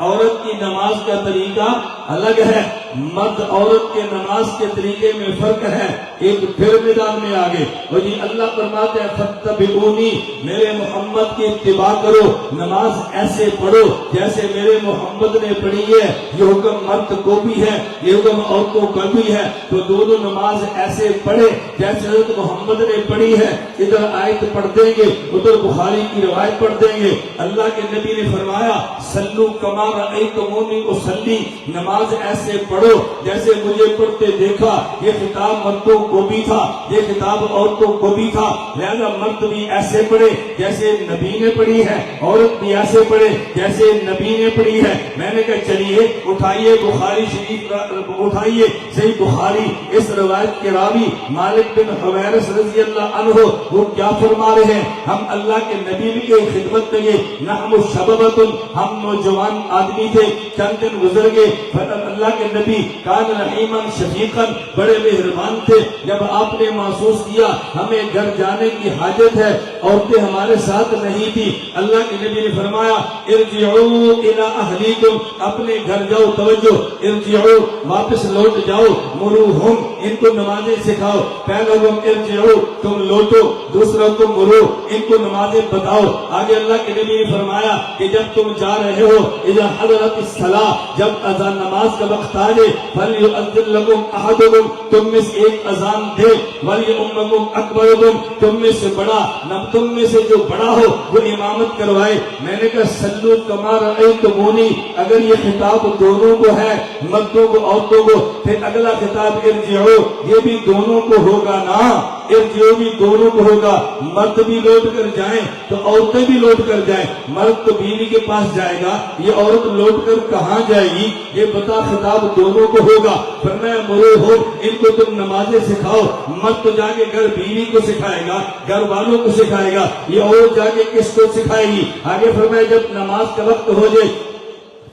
Speaker 1: عورت کی نماز کا طریقہ الگ ہے، مرد عورت کے نماز کے طریقے میں فرق ہے۔ ایک پھر میدان میں آگے اور جی اللہ فرماتے ہیں فاتبعونی، میرے محمد کی اتباع کرو، نماز ایسے پڑھو جیسے میرے محمد نے پڑھی ہے۔ یہ حکم مرد کو بھی ہے، یہ حکم عورتوں کا بھی ہے، تو دونوں نماز ایسے پڑھے جیسے حضرت محمد نے پڑھی ہے۔ ادھر آیت پڑھ دیں گے، ادھر بخاری کی روایت پڑھ دیں گے۔ اللہ کے نبی نے فرمایا صلو کما رأیتمونی اصلی، نماز ایسے پڑھو جیسے مجھے پڑھتے دیکھا۔ یہ خطاب مردوں کو بھی تھا، یہ خطاب عورتوں کو بھی تھا، لہذا مرد بھی ایسے پڑھے جیسے نبی نے پڑھی ہے، عورت بھی ایسے پڑھے جیسے نبی نے پڑھی ہے۔ میں نے کہا چلیے اٹھائیے بخاری شریف، اٹھائیے صحیح بخاری، اس روایت کے راوی مالک بن حویرث رضی اللہ عنہ وہ کیا فرما رہے ہیں؟ ہم اللہ کے نبی کی خدمت میں گئے، نحن شبابۃ، ہم نوجوان آدمی تھے، چند دن گزر گئے، اللہ کے نبی کان رحیما شفیقا، بڑے مہربان تھے۔ جب آپ نے محسوس کیا ہمیں گھر جانے کی حاجت ہے، عورتیں ہمارے ساتھ نہیں تھی، اللہ کے نبی نے فرمایا ارجعوا الی اہلیکم، اپنے گھر جاؤ، توجہ، ارجعوا واپس لوٹ جاؤ، مروہم ان کو نمازیں سکھاؤ، پہلا حکم ارجعوا تم لوٹو، دوسرا حکم مرو ان کو نمازیں بتاؤ۔ آگے اللہ کے نبی نے فرمایا کہ جب تم جا رہے ہو اذا حضرت الصلاۃ، جب اذان نماز کا وقت آ جائے، فلیؤذن لکم احدکم، تم میں سے ایک اذان دے، ولیؤمکم اکبرکم، تم میں سے بڑا، تم میں سے جو بڑا ہو وہ امامت کروائے۔ میں نے کہا صلو کما رأیتمونی، اگر یہ خطاب دونوں کو ہے، مردوں کو عورتوں کو، پھر اگلا خطاب ارجعو، یہ بھی دونوں کو ہوگا نا، ارجعو بھی دونوں کو ہوگا، مرد بھی لوٹ کر جائیں تو عورتیں بھی لوٹ کر جائیں، مرد تو بیوی کے پاس جائے گا، یہ عورت لوٹ کر کہاں جائے گی؟ یہ بتا خطاب دونوں کو ہوگا۔ فرمایا مرو ہو ان کو تم نمازیں سکھاؤ، مرد تو جا کے گھر بیوی کو سکھائے گا، گھر والوں کو سکھائے گا، یہ عورت جا کے کس کو سکھائے گی؟ آگے فرمایا جب نماز کا وقت ہو جائے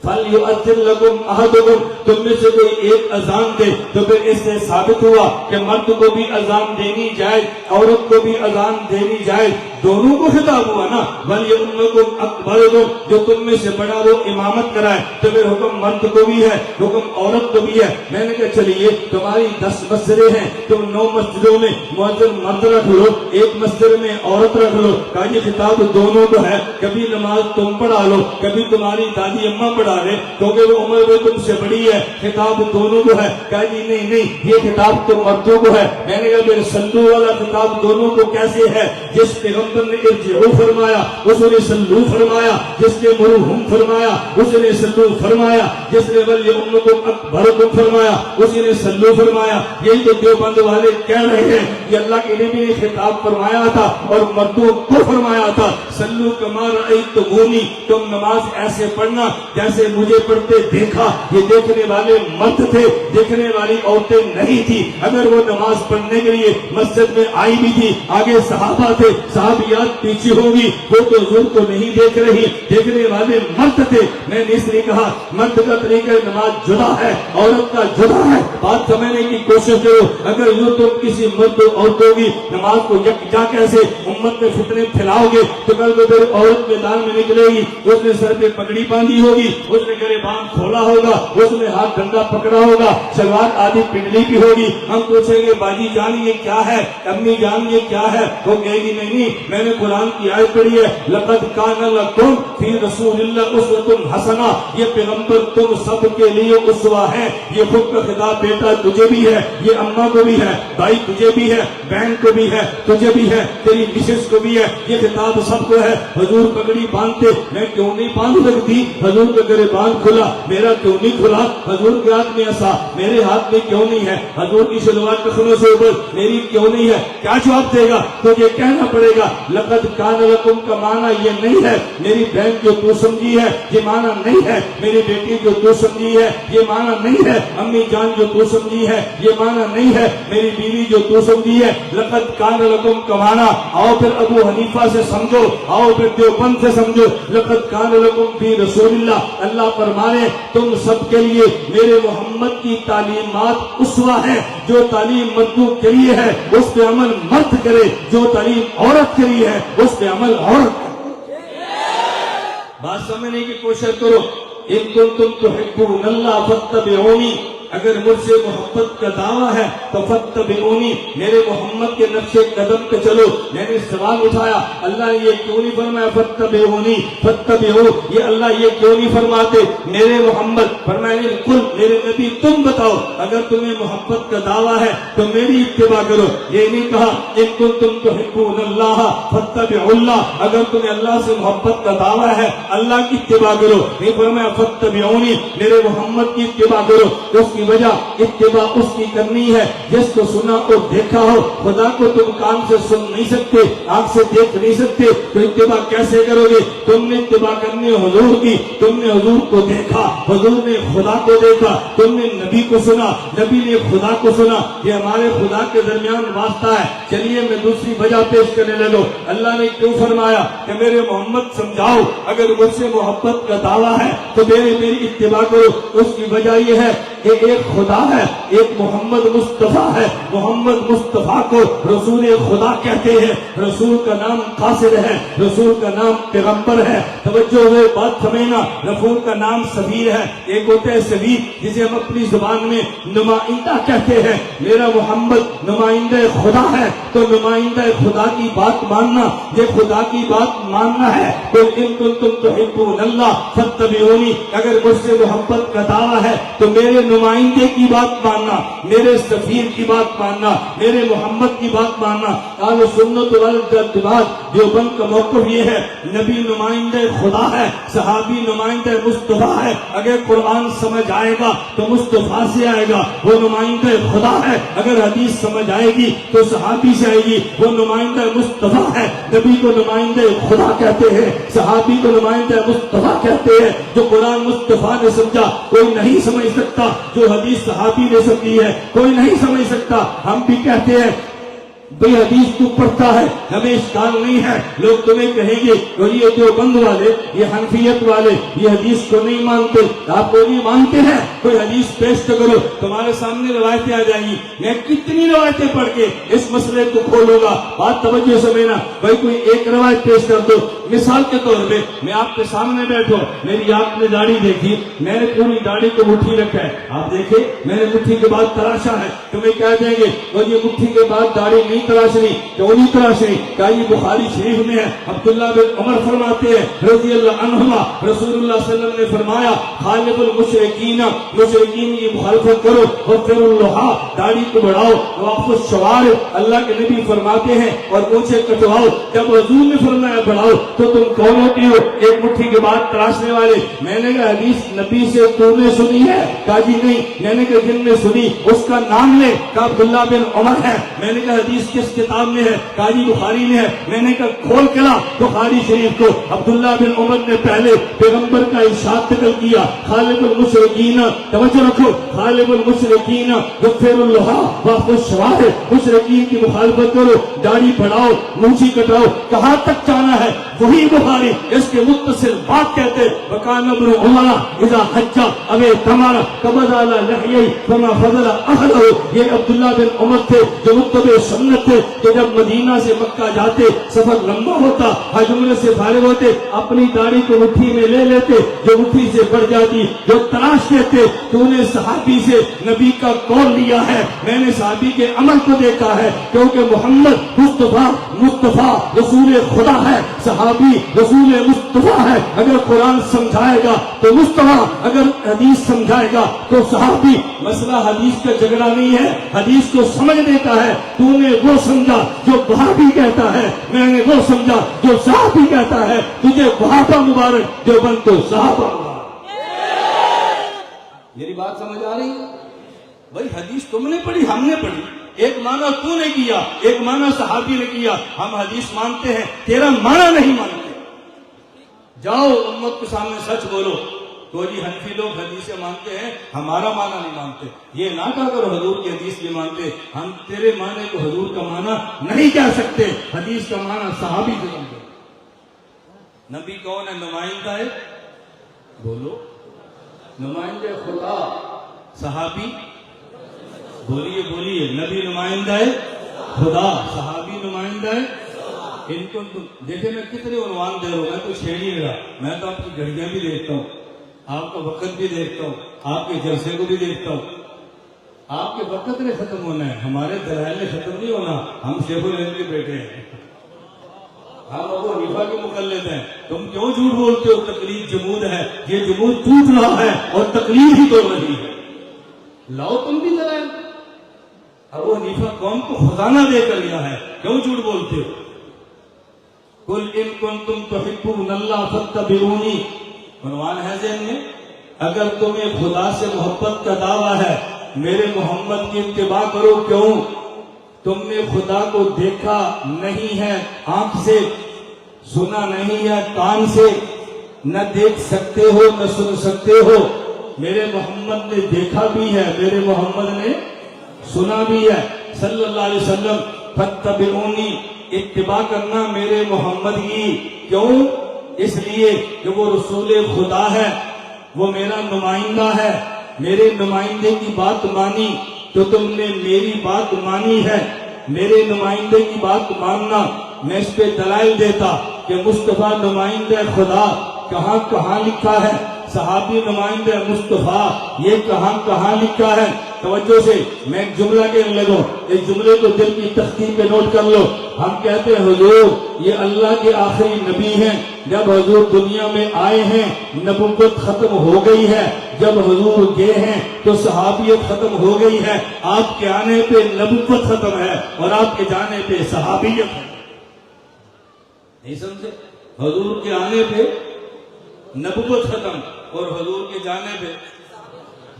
Speaker 1: فَلْيُؤَذِّن لَكُمْ أَحَدُكُمْ، تم میں سے کوئی ایک اذان دے، تو پھر اس سے ثابت ہوا کہ مرد کو بھی اذان دینی جائے، عورت کو بھی اذان دینی جائے، دونوں کو خطاب ہوا نا۔ وَلْيُؤْمِنْكُمْ أَكْبَرُكُمْ، جو تم میں سے بڑا وہ امامت کرائے، تو پھر حکم مرد کو بھی ہے، حکم عورت کو بھی ہے۔ میں نے کہا چلیے تمہاری 10 مسجدیں ہیں، تم 9 مسجدوں میں مؤذن مرد رکھ لو، ایک مسجد میں عورت رکھ لو۔ کہا یہ خطاب دونوں کو ہے، کبھی نماز تم پڑھا لو، کبھی تمہاری دادی اماں پڑھا لے، کیونکہ وہ عمر میں تم سے بڑی ہے، خطاب دونوں کو ہے۔ کہا جی نہیں نہیں، یہ خطاب تو مردوں کو ہے۔ میں نے کہا پھر سلو والا خطاب دونوں کو کیسے ہے؟ جس پیغمبر نے ارجعو فرمایا اس نے سلو فرمایا، جس نے مرہم فرمایا اس نے سلو فرمایا، جس نے ولیؤمکم اکبرکم فرمایا اس نے سلو فرمایا۔ یہی تو دیوبند والے کہہ رہے ہیں کہ اللہ کے نبی نے خطاب فرمایا تھا اور مردوں کو فرمایا تھا سلو کما رأیتمونی، تم نماز ایسے پڑھنا جیسے مجھے پڑھتے دیکھا۔ یہ دیکھنے والے مرد تھے، دیکھنے والی عورتیں نہیں تھی۔ اگر وہ نماز پڑھنے کے لیے مسجد میں آئی بھی تھی، آگے صحابہ تھے، صحابیات پیچھے ہوگی، وہ تو حضور کو نہیں دیکھ رہی، دیکھنے والے مرد تھے۔ میں نے اس لیے کہا مرد کا طریقہ نماز جدا ہے، عورت کا جدا ہے، بات سمجھنے کی کوشش کرو۔ اگر یوں تم کسی مرد اور عورتوں کی نماز کو یکجا کیسے امت میں فتنے پھیلاؤ گے تو کل کو پھر عورت میدان میں نکلے گی، اس نے سر پہ پگڑی باندھی ہوگی، اس نے گریبان کھولا ہوگا، اس نے ہاتھ ڈنڈا پکڑا ہوگا، شلوار آدھی پنڈلی کی ہوگی۔ ہم پوچھیں گے باجی جان یہ کیا ہے، امی جان یہ کیا ہے؟ وہ کہے گی نہیں میں نے قرآن کی آیت پڑھی ہے لقد کان لکم فی رسول اللہ اسوۃ حسنہ، یہ پیغمبر تم سب کے لیے اسوہ ہے۔ یہ خود کا خطاب بیٹا تجھے بھی ہے، یہ اماں کو بھی ہے، بھائی تجھے بھی ہے، بہن کو بھی ہے، تجھے بھی ہے، تیری مسز کو بھی ہے، یہ خطاب سب کو ہے۔ حضور پگڑی باندھتے، میں کیوں نہیں باندھ سکتی؟ حضور کا گریبان کھلا، میرا کیوں نہیں کھلا؟ حضور کے ہاتھ میں ایسا، میرے ہاتھ میں کیوں نہیں ہے؟ حضور کی شلوار ٹخنوں سے اوپر، میری کیوں نہیں ہے؟ کیا جواب دے گا؟ تو یہ کہنا پڑے گا لقد کان لکم کا معنی یہ نہیں ہے میری بہن جو تو سمجھی ہے، یہ معنی نہیں ہے میری بیٹی جو تو سمجھی ہے، یہ معنی نہیں ہے امی جان جو تو سمجھی ہے، یہ معنی نہیں ہے میری بیوی جو تو سمجھی ہے۔ لقد کان لکم کا معنی آؤ پھر ابو حنیفہ سے سمجھو، آؤ پھر دیوبند سے سمجھو۔ لقد کان لکم فی رسول اللہ، اللہ فرمانے تم سب کے لیے میرے محمد کی تعلیمات اسوہ ہے۔ جو تعلیم مردوں کے لیے ہے اس پہ عمل مرد کرے، جو تعلیم عورت کے لیے ہے اس پہ عمل عورت۔ بات سمجھنے کی کوشش کرو۔ ان کنتم تحبون اللہ فاتبعونی، اگر مجھ سے محبت کا دعویٰ ہے تو فاتبعونی، میرے محمد کے نقش قدم پہ چلو۔ میں نے سوال اٹھایا، اللہ نے یہ کیوں نہیں فرمایا فاتبعونی فاتبعو، یہ اللہ یہ کیوں نہیں فرماتے میرے محمد؟ فرمایا قل، میرے نبی تم بتاؤ، اگر تمہیں محبت کا دعویٰ ہے تو میری اتباع کرو۔ یہ نہیں کہا ان کنتم تحبون اللہ فاتبعوا اللہ، اگر تمہیں اللہ سے محبت کا دعویٰ ہے اللہ کی اتباع کرو۔ نہیں فرمایا فاتبعونی، میرے محمد کی اتباع کرو۔ اس کی وجہ اتباع اس کی کرنی ہے جس کو سنا اور دیکھا ہو۔ خدا کو تم کان سے سن نہیں سکتے، آنکھ سے دیکھ نہیں سکتے، تو اتباع کیسے کرو گے؟ تم نے اتباع کرنی حضور کی، تم نے حضور کو دیکھا، حضور نے خدا کو دیکھا، تم نے نبی کو سنا، نبی نے خدا کو سنا۔ یہ ہمارے خدا کے درمیان واسطہ ہے۔ چلیے میں دوسری وجہ پیش کرنے لگو، اللہ نے کیوں فرمایا کہ میرے محمد سمجھاؤ اگر مجھ سے محبت کا دعویٰ ہے تو میری اتباع کرو۔ اس کی وجہ یہ ہے کہ ایک خدا ہے، ایک محمد مصطفیٰ ہے۔ محمد مصطفیٰ کو رسول خدا کہتے ہیں، رسول کا نام قاصد ہے، رسول کا نام پیغمبر ہے۔ توجہ ہے، بات سمجھنا، رسول کا نام سفیر ہے۔ ایک ہوتا ہے سفیر جسے ہم اپنی زبان میں نمائندہ کہتے ہیں، میرا محمد نمائندہ خدا ہے، تو نمائندہ خدا کی بات ماننا، یہ خدا کی بات ماننا ہے۔ تو ان کنتم تحبون اللہ فاتبعونی، اگر مجھ سے محبت کا دعویٰ ہے تو میرے نمائندے کی بات ماننا، میرے سفیر کی بات ماننا، میرے محمد کی بات ماننا۔ اہل سنت والجماعت دیوبند کا موقف یہ ہے، نبی نمائندہ خدا ہے، صحابی نمائندہ مصطفیٰ ہے۔ اگر قرآن سمجھ آئے گا تو مصطفیٰ سے آئے گا، وہ نمائندہ خدا ہے۔ اگر حدیث سمجھ آئے گی تو صحابی سے آئے گی، وہ نمائندہ مصطفیٰ ہے۔ نبی کو نمائندہ خدا کہتے ہیں، صحابی کو نمائندہ مصطفیٰ کہتے ہیں۔ جو قرآن مصطفیٰ نے سمجھا کوئی نہیں سمجھ سکتا، جو حدیث صحابی نے سمجھی ہے کوئی نہیں سمجھ سکتا۔ ہم بھی کہتے ہیں بھئی حدیث تو پڑھتا ہے، ہمیں اشکال نہیں ہے۔ لوگ تمہیں کہیں گے اور یہ دیوبند والے، یہ حنفیت والے یہ حدیث کو نہیں مانتے، آپ کو نہیں مانتے ہیں، کوئی حدیث پیش تو کرو۔ تمہارے سامنے روایتیں آ جائیں گی، میں کتنی روایتیں پڑھ کے اس مسئلے کو کھولوں گا۔ بات توجہ سمجھنا، بھائی کوئی ایک روایت پیش کر دو۔ مثال کے طور پہ میں آپ کے سامنے بیٹھو، میری آپ نے داڑھی دیکھی، میں نے پوری داڑھی کو مٹھی رکھا ہے، آپ دیکھیں میں نے مٹھی کے بعد تراشا ہے، تمہیں کہہ دیں گے اور یہ مٹھی کے بعد داڑھی نہیں تراشنی، کیوں نہیں تراشنی؟ کیا یہ بخاری شریف میں ہے؟ عبداللہ بن عمر فرماتے ہیں رضی اللہ عنہما، رسول اللہ صلی اللہ علیہ وسلم نے فرمایا خالف المشرکین، مشرکین کی مخالفت کرو، وفر اللحا، داڑھی کو بڑھاؤ، واقف الشوار، اللہ کے نبی فرماتے ہیں اور مونچھیں کٹواؤ۔ جب حضور نے فرمایا بڑھاؤ تو تم کون ہوتی ہو ایک مٹھی کے بعد تراشنے والے؟ میں نے کہا حدیث نبی سے تو نے سنی ہے؟ کہا جی نہیں۔ میں نے کہا جن نے سنی اس کا نام لے، کہا عبداللہ بن عمر ہے۔ میں نے کہا حدیث کس کتاب میں ہے؟ کہا جی بخاری میں ہے۔ میں نے کہا کھول کے لا بخاری شریف کو۔ عبداللہ بن عمر نے پہلے پیغمبر کا ارشاد نقل کیا، خالف المشرکین، توجہ رکھو، خالف المشرکین وفر اللحا واقف الشوار، مشرکین کی مخالفت کرو، داڑھی بڑھاؤ، مونچھی کٹاؤ۔ کہاں تک جانا ہے؟ وہی بخاری اس کے متصل بات کہتے وکان ابن عمر اذا حج او اعتمر قبض علی لحیہ فما فضل اہلہ۔ یہ عبداللہ بن عمر تھے جو متبع سنت تھے، کہ جب مدینہ سے مکہ جاتے سفر لمبا ہوتا، حج عمرے سے فارغ ہوتے، اپنی داڑھی کو مٹھی میں لے لیتے، جو مٹھی سے بڑھ جاتی جو تراش دیتے۔ تو نے صحابی سے نبی کا قول لیا ہے، میں نے صحابی کے عمل کو دیکھا ہے، کیونکہ محمد مصطفیٰ رسول خدا ہے، صحابی رسول مصطفیٰ ہے۔ اگر قرآن سمجھائے گا تو مصطفیٰ، اگر حدیث سمجھائے گا تو صحابی۔ مسئلہ حدیث کا جھگڑا نہیں ہے، حدیث کو سمجھ دیتا ہے۔ تو نے وہ سمجھا جو وہابی کہتا ہے، میں نے وہ سمجھا جو صحابی کہتا ہے۔ تجھے وہابہ مبارک، دیوبند تو صحابہ مبارک۔ میری بات سمجھ آ رہی ہے؟ بھائی حدیث تم نے پڑھی، ہم نے پڑھی، ایک معنی تو نے کیا، ایک معنی صحابی نے کیا۔ ہم حدیث مانتے ہیں، تیرا معنی نہیں مانتے۔ جاؤ امت کے سامنے سچ بولو۔ تو جی حنفی لوگ حدیثیں مانتے ہیں، ہمارا معنی نہیں مانتے۔ یہ نہ کہا کرو حضور کی حدیث نہیں مانتے، ہم تیرے معنی کو حضور کا معنی نہیں کہہ سکتے، حدیث کا معنی صحابی سے سمجھو۔ نبی کون ہے؟ نمائندہ ہے، بولو نمائندہ خدا۔ صحابی بولیے بولیے، نبی نمائندہ ہے خدا، صحابی نمائندہ ہے۔ ان کو دیکھیں میں کتنے عنوان دے رہا ہوں، میں تو چھیڑ نہیں رہا، میں تو آپ کی گھڑیاں بھی دیکھتا ہوں۔ آپ کا وقت بھی دیکھتا ہوں، آپ کے جلسے کو بھی دیکھتا ہوں. آپ کے وقت نے ختم ہونا ہے، ہمارے دلائل نے ختم نہیں ہونا. ہم شیخ العلم کے بیٹے ہیں، ہم ابو حنیفہ کے مقلد ہیں. تم کیوں جھوٹ بولتے ہو؟ تقلید جمود ہے، یہ جمود ٹوٹ رہا ہے اور تقلید ہی توڑ رہی ہے. لاؤ تم بھی دلائل. ابو حنیفہ قوم کو خزانہ دے کر لیا ہے، کیوں جھوٹ بولتے ہو؟ قل ان کنتم تحبون اللہ فاتبعونی، عنوان ہے ذہن میں. اگر تمہیں خدا سے محبت کا دعویٰ ہے، میرے محمد کی اتباع کرو. کیوں؟ تم نے خدا کو دیکھا نہیں ہے آنکھ سے، سنا نہیں ہے کان سے، نہ دیکھ سکتے ہو نہ سن سکتے ہو. میرے محمد نے دیکھا بھی ہے، میرے محمد نے سنا بھی ہے صلی اللہ علیہ وسلم. فاتبعونی، اتباع کرنا میرے محمد کی. کیوں؟ اس لیے کہ وہ رسول خدا ہے، وہ میرا نمائندہ ہے. میرے نمائندے کی بات مانی تو تم نے میری بات مانی ہے. میرے نمائندے کی بات ماننا، میں اس پہ دلائل دیتا کہ مصطفیٰ نمائندہ خدا کہاں کہاں لکھا ہے، صحابی نمائندہ مصطفیٰ یہ کہاں کہاں لکھا ہے. توجہ سے میں ایک جملہ کہنے لگوں، اس جملے کو دل کی تختی پہ نوٹ کر لو. ہم کہتے ہیں حضور یہ اللہ کے آخری نبی ہیں. جب حضور دنیا میں آئے ہیں نبوت ختم ہو گئی ہے، جب حضور گئے ہیں تو صحابیت ختم ہو گئی ہے. آپ کے آنے پہ نبوت ختم ہے اور آپ کے جانے پہ صحابیت ہے. نہیں سمجھے؟ حضور کے آنے پہ نبوت ختم اور حضور کے جانے پہ.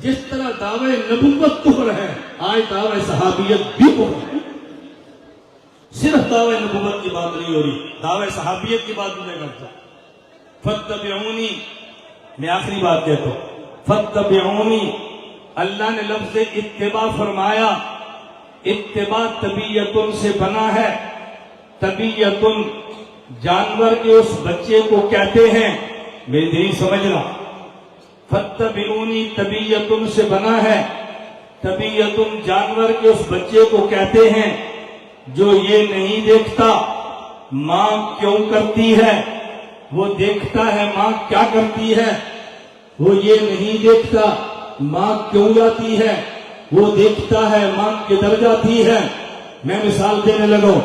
Speaker 1: جس طرح دعوے نبوت کفر ہے، آج دعوے صحابیت بھی کفر ہے. صرف دعوے نبوت کی بات نہیں ہو رہی، دعوے صحابیت کی بات بھی میں کرتا ہوں. فاتبعونی، میں آخری بات کہتا ہوں. فاتبعونی، اللہ نے لفظ اتباع فرمایا. اتباع طبیعتن سے بنا ہے. طبیعتن جانور کے اس بچے کو کہتے ہیں. میری دل سمجھنا، فاتبعونی طبیعتن سے بنا ہے. طبیعتن جانور کے اس بچے کو کہتے ہیں جو یہ نہیں دیکھتا ماں کیوں کرتی ہے. وہ دیکھتا ہے ماں کیا کرتی ہے، وہ یہ نہیں دیکھتا ماں کیوں جاتی ہے. وہ دیکھتا ہے ماں کدھر جاتی ہے. میں مثال دینے لگا،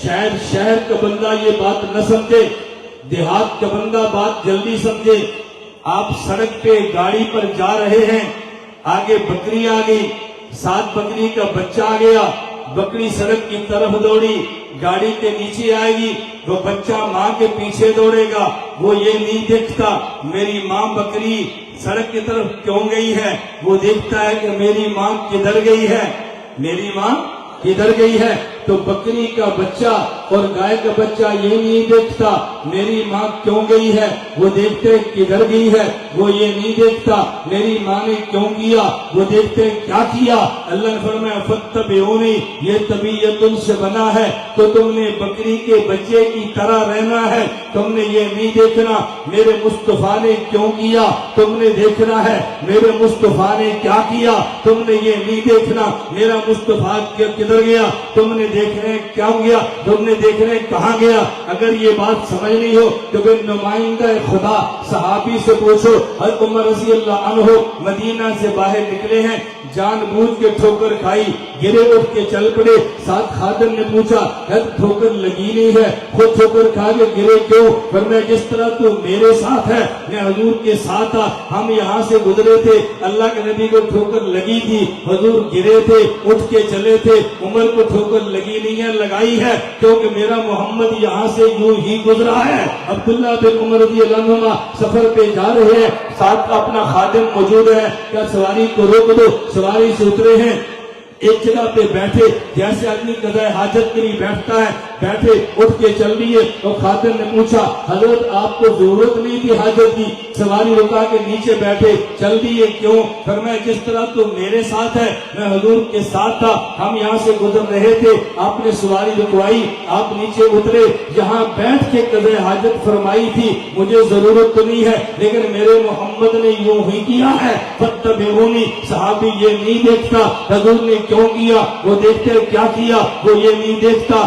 Speaker 1: شاید شہر کا بندہ یہ بات نہ سمجھے، دیہات کا بندہ بات جلدی سمجھے. آپ سڑک پہ گاڑی پر جا رہے ہیں، آگے بکری آ گئی، ساتھ بکری کا بچہ آ گیا. بکری سڑک کی طرف دوڑی، گاڑی کے نیچے آئے گی، وہ بچہ ماں کے پیچھے دوڑے گا. وہ یہ نہیں دیکھتا میری ماں بکری سڑک کی طرف کیوں گئی ہے، وہ دیکھتا ہے کہ میری ماں کدھر گئی ہے، میری ماں کدھر گئی ہے. تو بکری کا بچہ اور گائے کا بچہ یہ نہیں دیکھتا میری ماں کیوں گئی ہے، وہ دیکھتے کدھر گئی ہے. وہ یہ نہیں دیکھتا میری ماں نے کیوں کیا، وہ دیکھتے کیا کیا. اللہ نے فرمایا فاتبعونی، یہ طبیعتن سے بنا ہے. تو تم نے بکری کے بچے کی طرح رہنا ہے. تم نے یہ نہیں دیکھنا میرے مصطفیٰ نے کیوں کیا، تم نے دیکھنا ہے میرے مصطفیٰ نے کیا کیا. تم نے یہ نہیں دیکھنا میرا مصطفیٰ کدھر گیا، تم نے دیکھنے کیا گیا، تم نے دیکھنے کہاں گیا. اگر یہ بات سمجھنی ہو تو پھر نمائندہ خدا صحابی سے پوچھو. حضرت عمر رضی اللہ عنہ مدینہ سے باہر نکلے ہیں، جان بوجھ کے ٹھوکر کھائی، گرے اٹھ کے چل پڑے. ساتھ خادم نے پوچھا حضرت ٹھوکر لگی نہیں ہے، خود ٹھوکر کھا کے گرے کیوں؟ فرمایا جس طرح تو میرے ساتھ ہے میں حضور کے ساتھ تھا. ہم یہاں سے گزرے تھے، اللہ کے نبی کو ٹھوکر لگی تھی، حضور گرے تھے اٹھ کے چلے تھے. عمر کو ٹھوکر لگی نہیں ہے، لگائی ہے کیونکہ میرا محمد یہاں سے یوں ہی گزرا ہے. عبداللہ بن عمر رضی اللہ عنہ سفر پہ جا رہے ہیں، ساتھ اپنا خادم موجود ہے. کیا سواری کو روک دو؟ سواری سے اترے ہیں، ایک جگہ پہ بیٹھے جیسے آدمی قضاء حاجت کے لیے بیٹھتا ہے، بیٹھے اٹھ کے چل دیے. تو خادم نے پوچھا حضرت آپ کو ضرورت نہیں تھی حاجت کی، سواری رکا کے نیچے بیٹھے چل دیے کیوں؟ فرمایا جس طرح تو میرے ساتھ ہے میں حضور کے ساتھ تھا، ہم یہاں سے گزر رہے تھے، آپ نے سواری رکوائی، آپ نیچے اترے، یہاں بیٹھ کے قضاء حاجت فرمائی تھی، مجھے ضرورت تو نہیں ہے لیکن میرے محمد نے یوں ہی کیا ہے. فاتبعونی، صحابی یہ نہیں دیکھتا حضور نے کیوں کیا، وہ دیکھتے کیا کیا، وہ یہ نہیں دیکھتا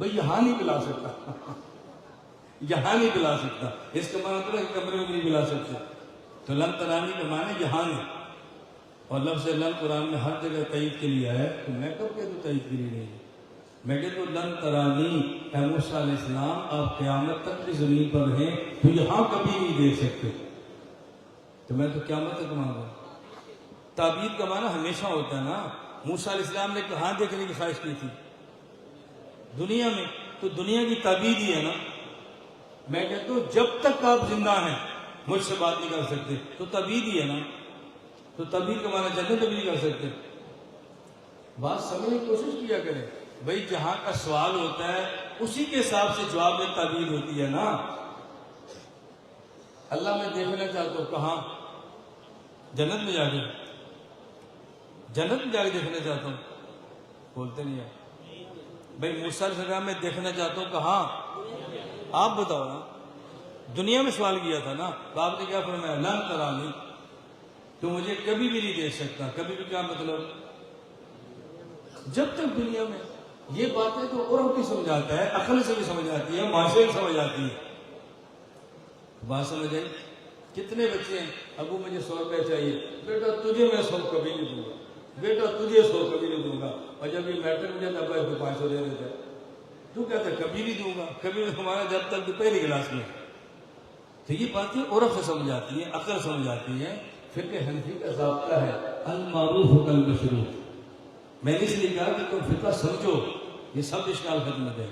Speaker 1: بھئی یہاں نہیں پلا سکتا یہاں نہیں پلا سکتا، اس کا معنی ہوتا ہے کہ کمرے میں نہیں پلا سکتے، تو لن ترانی کا معنی یہاں نہیں، اور لفظ لن قرآن میں ہر جگہ تائید کے لیے ہے، تو میں کب کہہ دوں تائید کے لیے نہیں، میں کہتا ہوں لن ترانی، اے موسیٰ علیہ السلام آپ قیامت تک بھی زمین پر ہیں تو یہاں کبھی نہیں دیکھ سکتے، تو میں تو قیامت تک وہاں گا۔ تعبیر کا معنی ہمیشہ ہوتا ہے نا، موسیٰ علیہ السلام نے کہاں دیکھنے کی خواہش کی تھی؟ دنیا میں، تو دنیا کی تعبیر ہی ہے نا۔ میں کہتا ہوں جب تک آپ زندہ ہیں مجھ سے بات نہیں کر سکتے، تو تعبیر ہی ہے نا، تو تعبیر کا معنی جنت بھی نہیں کر سکتے۔ بات سمجھنے کی کوشش کیا کریں بھئی، جہاں کا سوال ہوتا ہے اسی کے حساب سے جواب میں تعبیر ہوتی ہے نا۔ اللہ میں دیکھنا چاہتا ہوں کہاں؟ جنت میں جا کے، جنت میں جا کے دیکھنا چاہتا ہوں، بولتے نہیں ہیں بھئی موسیٰ علیہ السلام میں دیکھنا چاہتا ہوں کہاں؟ آپ بتاؤ نا، دنیا میں سوال کیا تھا نا، تو آپ نے کیا فرمایا؟ لن ترانی، تو مجھے کبھی بھی نہیں دیکھ سکتا، کبھی بھی کیا مطلب؟ جب تک دنیا میں، یہ باتیں تو عرف بھی سمجھ آتا ہے، عقل سے بھی سمجھ آتی ہے، معاشرے بھی سمجھ آتی ہے۔ بات سمجھ آئی؟ کتنے بچے ہیں، ابو مجھے 100 روپے چاہیے، بیٹا تجھے میں 100 کبھی نہیں دوں گا، بیٹا تجھے 100 کبھی نہیں دوں گا، اور جب یہ میٹرک میں جاتا ہے 500 دے دیتا ہے، تو کہتا ہے کبھی نہیں دوں گا، کبھی ہمارا جب تک پہلی کلاس میں۔ تو یہ باتیں عرف سے سمجھ آتی ہیں، عقل سمجھ آتی ہیں۔ فقہ حنفی کا ضابطہ ہے المعروف کالمشروع۔ میں نے اس لیے کہا کہ تم فقہ سمجھو، یہ سب اشکال ختم ہے۔